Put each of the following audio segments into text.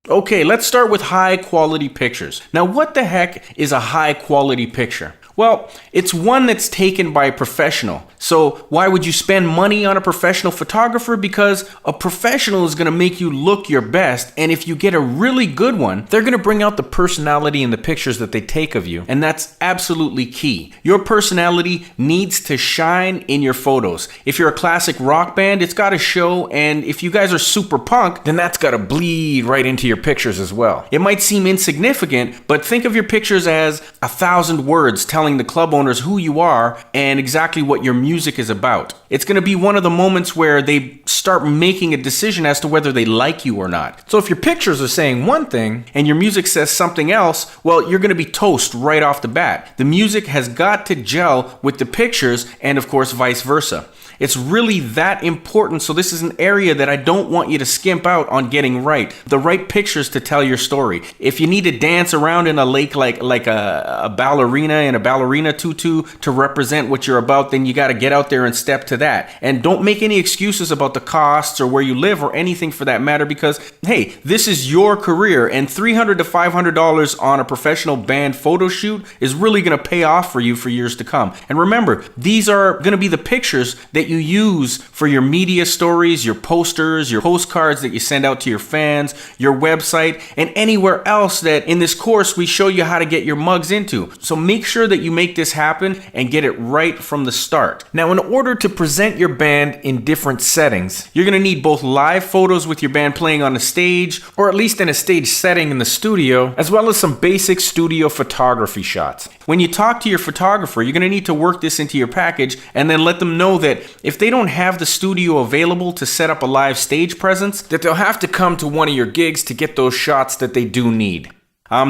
Okay, let's start with high quality pictures. Now, what the heck is a high quality picture? Well, it's one that's taken by a professional. So why would you spend money on a professional photographer? Because a professional is going to make you look your best. And if you get a really good one, they're going to bring out the personality in the pictures that they take of you. And that's absolutely key. Your personality needs to shine in your photos. If you're a classic rock band, it's got to show. And if you guys are super punk, then that's got to bleed right into your pictures as well. It might seem insignificant, but think of your pictures as 1,000 words telling the club owners who you are and exactly what your music is about. It's going to be one of the moments where they start making a decision as to whether they like you or not. So if your pictures are saying one thing and your music says something else, well, you're going to be toast right off the bat. The music has got to gel with the pictures and of course vice versa. It's really that important, so this is an area that I don't want you to skimp out on getting right. The right pictures to tell your story. If you need to dance around in a lake like a ballerina in a ballerina tutu to represent what you're about, then you got to get out there and step to that. And don't make any excuses about the costs or where you live or anything for that matter, because, hey, this is your career, and $300 to $500 on a professional band photo shoot is really going to pay off for you for years to come. And remember, these are going to be the pictures that you use for your media stories, your posters, your postcards that you send out to your fans, your website, and anywhere else that in this course we show you how to get your mugs into. So make sure that you make this happen and get it right from the start. Now, in order to present your band in different settings, you're going to need both live photos with your band playing on a stage, or at least in a stage setting in the studio, as well as some basic studio photography shots. When you talk to your photographer, you're going to need to work this into your package and then let them know that if they don't have the studio available to set up a live stage presence, that they'll have to come to one of your gigs to get those shots that they do need.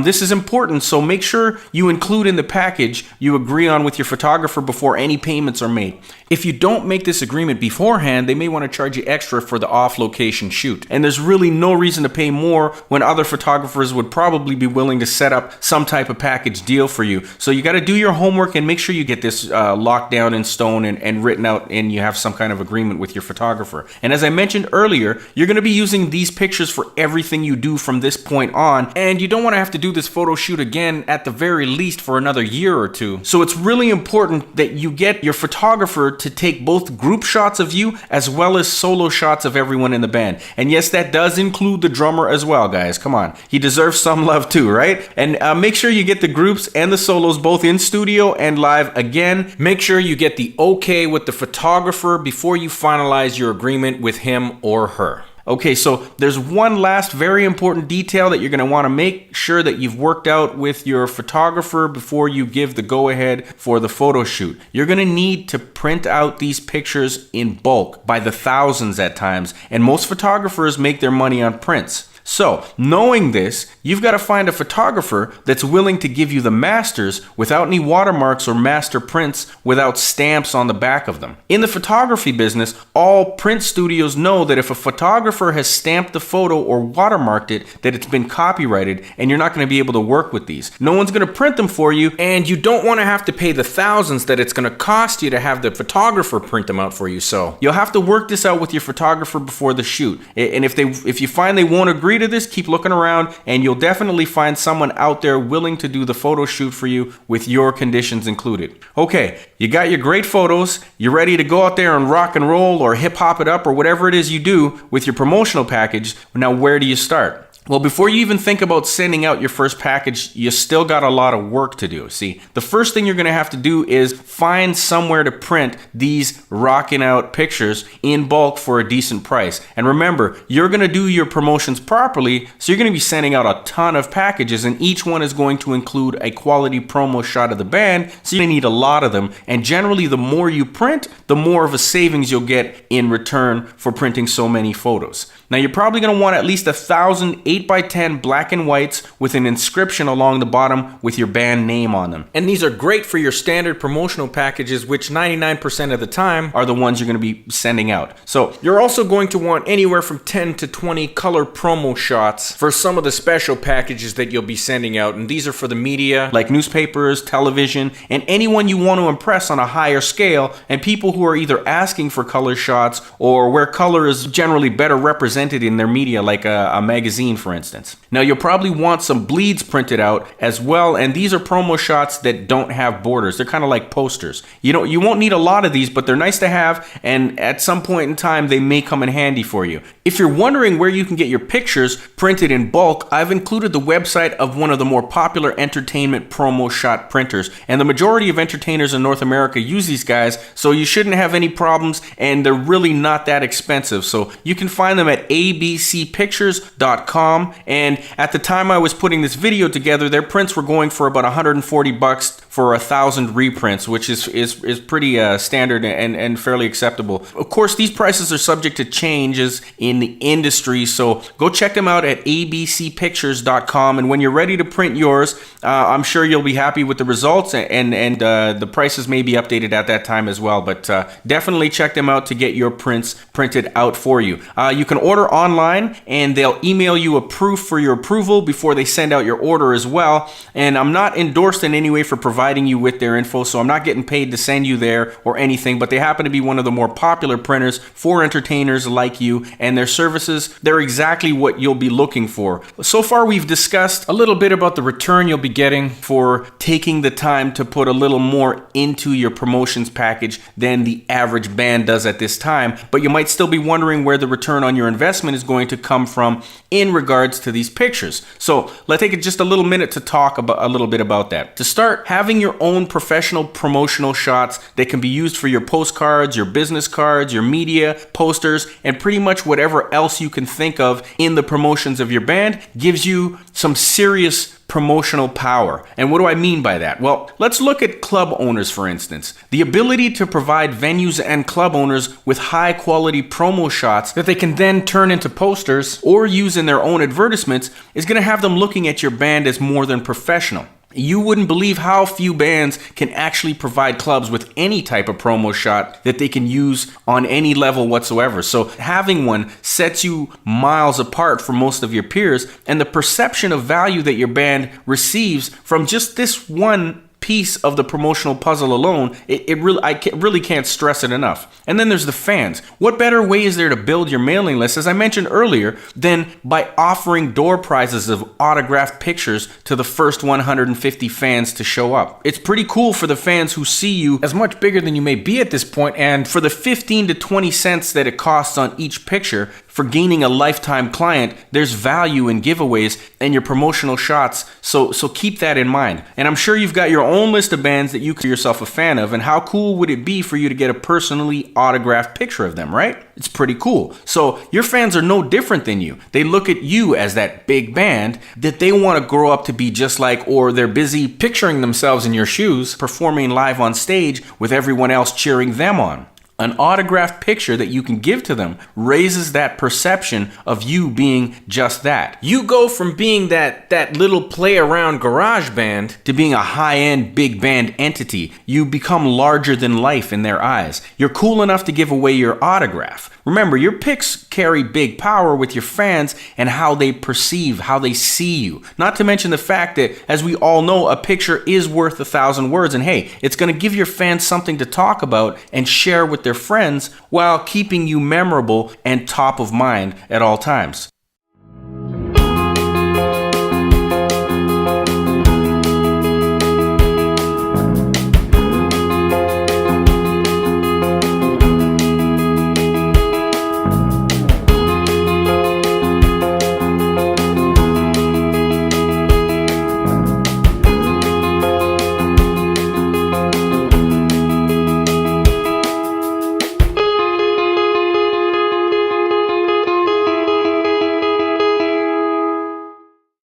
This is important, so make sure you include in the package you agree on with your photographer before any payments are made. If you don't make this agreement beforehand, they may want to charge you extra for the off-location shoot. And there's really no reason to pay more when other photographers would probably be willing to set up some type of package deal for you. So you got to do your homework and make sure you get this locked down in stone and written out, and you have some kind of agreement with your photographer. And as I mentioned earlier, you're going to be using these pictures for everything you do from this point on, and you don't want to have to do this photo shoot again at the very least for another year or two. So it's really important that you get your photographer to take both group shots of you as well as solo shots of everyone in the band. And yes, that does include the drummer as well, guys. Come on. He deserves some love too, right? And make sure you get the groups and the solos both in studio and live. Again, make sure you get the okay with the photographer before you finalize your agreement with him or her. Okay, so there's one last very important detail that you're going to want to make sure that you've worked out with your photographer before you give the go-ahead for the photo shoot. You're going to need to print out these pictures in bulk by the thousands at times, and most photographers make their money on prints. So, knowing this, you've got to find a photographer that's willing to give you the masters without any watermarks or master prints without stamps on the back of them. In the photography business, all print studios know that if a photographer has stamped the photo or watermarked it, that it's been copyrighted, and you're not going to be able to work with these. No one's going to print them for you, and you don't want to have to pay the thousands that it's going to cost you to have the photographer print them out for you. So, you'll have to work this out with your photographer before the shoot. And if you find they won't agree to this, keep looking around, and you'll definitely find someone out there willing to do the photo shoot for you with your conditions included. Okay, you got your great photos, you're ready to go out there and rock and roll or hip hop it up or whatever it is you do with your promotional package. Now, where do you start? Well, before you even think about sending out your first package, you still got a lot of work to do. See, the first thing you're going to have to do is find somewhere to print these rocking out pictures in bulk for a decent price. And remember, you're going to do your promotions properly, so you're going to be sending out a ton of packages, and each one is going to include a quality promo shot of the band, so you're going to need a lot of them. And generally, the more you print, the more of a savings you'll get in return for printing so many photos. Now, you're probably going to want at least 1,000 8x10 black and whites with an inscription along the bottom with your band name on them. And these are great for your standard promotional packages, which 99% of the time are the ones you're going to be sending out. So you're also going to want anywhere from 10 to 20 color promo shots for some of the special packages that you'll be sending out. And these are for the media, like newspapers, television, and anyone you want to impress on a higher scale, and people who are either asking for color shots or where color is generally better represented in their media, like a magazine, for for instance. Now you'll probably want some bleeds printed out as well, and these are promo shots that don't have borders. They're kind of like posters. You won't need a lot of these, but they're nice to have, and at some point in time they may come in handy for you. If you're wondering where you can get your pictures printed in bulk, I've included the website of one of the more popular entertainment promo shot printers, and the majority of entertainers in North America use these guys, so you shouldn't have any problems, and they're really not that expensive. So you can find them at abcpictures.com, and at the time I was putting this video together, their prints were going for about $140 for 1,000 reprints, which is pretty standard and fairly acceptable. Of course, these prices are subject to changes in the industry, so go check them out at abcpictures.com, and when you're ready to print yours, I'm sure you'll be happy with the results, and the prices may be updated at that time as well, but definitely check them out to get your prints printed out for you. You can order online, and they'll email you a proof for your approval before they send out your order as well, and I'm not endorsed in any way for providing you with their info, so I'm not getting paid to send you there or anything, but they happen to be one of the more popular printers for entertainers like you, and their services, they're exactly what you'll be looking for. So far we've discussed a little bit about the return you'll be getting for taking the time to put a little more into your promotions package than the average band does at this time, but you might still be wondering where the return on your investment is going to come from in regards to these pictures. So let's take just a little minute to talk about a little bit about that. To start, having your own professional promotional shots that can be used for your postcards, your business cards, your media, posters, and pretty much whatever else you can think of in the promotions of your band gives you some serious promotional power. And what do I mean by that? Well, let's look at club owners, for instance. The ability to provide venues and club owners with high quality promo shots that they can then turn into posters or use in their own advertisements is going to have them looking at your band as more than professional. You wouldn't believe how few bands can actually provide clubs with any type of promo shot that they can use on any level whatsoever. So having one sets you miles apart from most of your peers, and the perception of value that your band receives from just this one piece of the promotional puzzle alone, I really can't stress it enough. And then there's the fans. What better way is there to build your mailing list, as I mentioned earlier, than by offering door prizes of autographed pictures to the first 150 fans to show up? It's pretty cool for the fans who see you as much bigger than you may be at this point, and for the 15 to 20 cents that it costs on each picture for gaining a lifetime client, there's value in giveaways and your promotional shots, so keep that in mind. And I'm sure you've got your own list of bands that you consider yourself a fan of, and how cool would it be for you to get a personally autographed picture of them, right? It's pretty cool. So your fans are no different than you. They look at you as that big band that they want to grow up to be just like, or they're busy picturing themselves in your shoes, performing live on stage with everyone else cheering them on. An autographed picture that you can give to them raises that perception of you being just that. You go from being that little play around garage band to being a high-end big band entity. You become larger than life in their eyes. You're cool enough to give away your autograph. Remember, your pics carry big power with your fans and how they perceive, how they see you. Not to mention the fact that, as we all know, a picture is worth 1,000 words. And hey, it's going to give your fans something to talk about and share with their friends while keeping you memorable and top of mind at all times.